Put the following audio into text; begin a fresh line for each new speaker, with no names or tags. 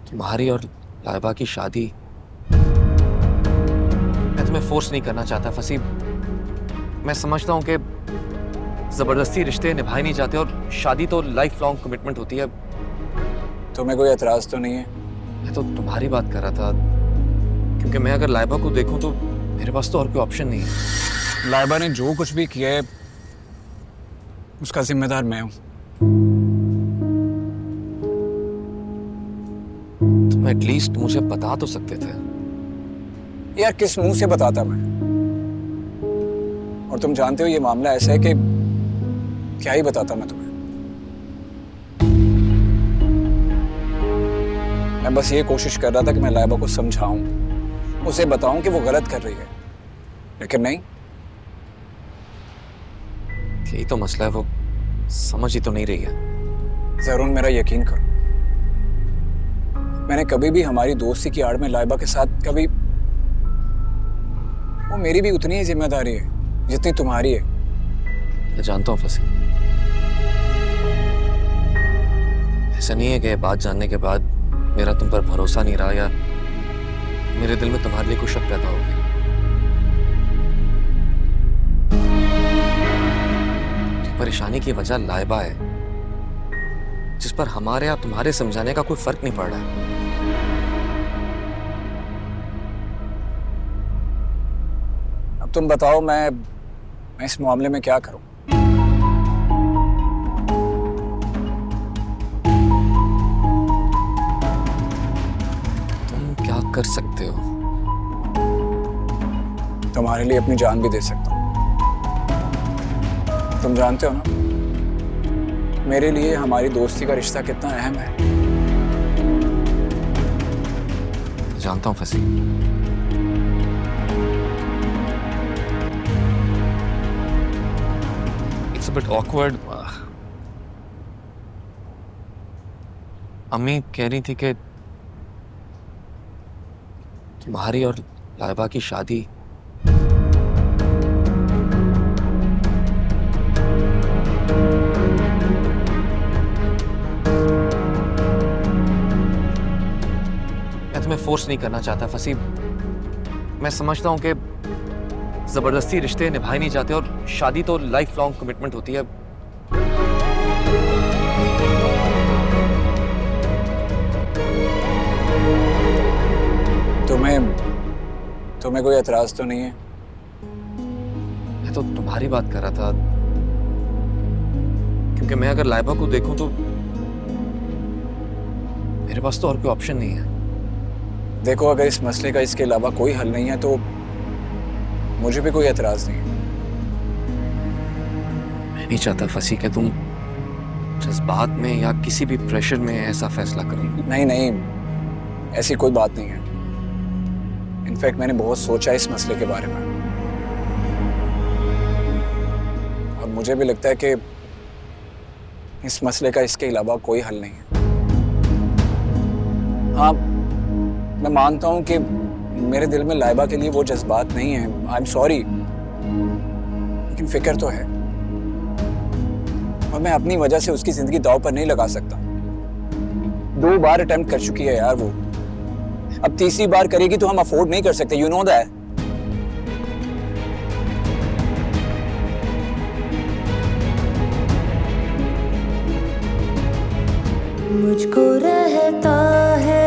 तुम्हारी और लाइबा की शादी मैं तुम्हें फोर्स नहीं करना चाहता फसीब। मैं समझता हूं कि जबरदस्ती रिश्ते निभाए नहीं जाते और शादी तो लाइफ लॉन्ग कमिटमेंट होती है।
तुम्हें कोई एतराज तो नहीं है?
मैं तो तुम्हारी बात कर रहा था, क्योंकि मैं अगर लाइबा को देखूं तो मेरे पास तो और कोई ऑप्शन नहीं है।
लाइबा ने जो कुछ भी किया है उसका जिम्मेदार मैं हूं।
तुम एटलीस्ट मुझे बता तो सकते थे।
यार किस मुंह से बताता मैं? और तुम जानते हो ये मामला ऐसा है कि क्या ही बताता मैं तुम्हें। मैं बस ये कोशिश कर रहा था कि मैं लाइबा को समझाऊं, उसे बताऊं कि वो गलत कर रही है, लेकिन नहीं।
यही तो मसला है, वो समझ ही तो नहीं रही है।
जरूर, मेरा यकीन करो, मैंने कभी भी हमारी दोस्ती की आड़ में लाइबा के साथ कभी, वो मेरी भी उतनी ही जिम्मेदारी है जितनी तुम्हारी है।
मैं जानता हूँ फसी, ऐसा नहीं है कि बात जानने के बाद मेरा तुम पर भरोसा नहीं रहा या मेरे दिल में तुम्हारे लिए कुछ शक पैदा हो गया। परेशानी की वजह लाइबा है, जिस पर हमारे या तुम्हारे समझाने का कोई फर्क नहीं पड़ रहा है।
अब तुम बताओ, मैं इस मामले में क्या करूं?
तुम क्या कर सकते हो?
तुम्हारे लिए अपनी जान भी दे सकता हूं। तुम जानते हो ना मेरे लिए हमारी दोस्ती का रिश्ता कितना अहम है।
जानता हूं फसी, इट्स अ बिट ऑकवर्ड। अम्मी कह रही थी कि तुम्हारी और लाइबा की शादी मैं फोर्स नहीं करना चाहता फसीब। मैं समझता हूं कि जबरदस्ती रिश्ते निभाए नहीं जाते और शादी तो लाइफ लॉन्ग कमिटमेंट होती है।
तुम्हें कोई एतराज तो नहीं है?
मैं तो तुम्हारी बात कर रहा था, क्योंकि मैं अगर लाइबा को देखूं तो मेरे पास तो और कोई ऑप्शन नहीं है।
देखो, अगर इस मसले का इसके अलावा कोई हल नहीं है तो मुझे भी कोई एतराज नहीं है।
मैं नहीं चाहता फसी कि तुम जज्बात में या किसी भी प्रेशर में ऐसा फैसला करो।
नहीं नहीं, ऐसी कोई बात नहीं है। इनफैक्ट मैंने बहुत सोचा इस मसले के बारे में और मुझे भी लगता है कि इस मसले का इसके अलावा कोई हल नहीं है। हाँ, मैं मानता हूं कि मेरे दिल में लाइबा के लिए वो जज्बात नहीं है, आई एम सॉरी, लेकिन फिक्र तो है और मैं अपनी वजह से उसकी जिंदगी दांव पर नहीं लगा सकता। 2 बार अटेम्प्ट कर चुकी है यार वो, अब तीसरी बार करेगी तो हम अफोर्ड नहीं कर सकते, यू नो दैट।
मुझको रहता है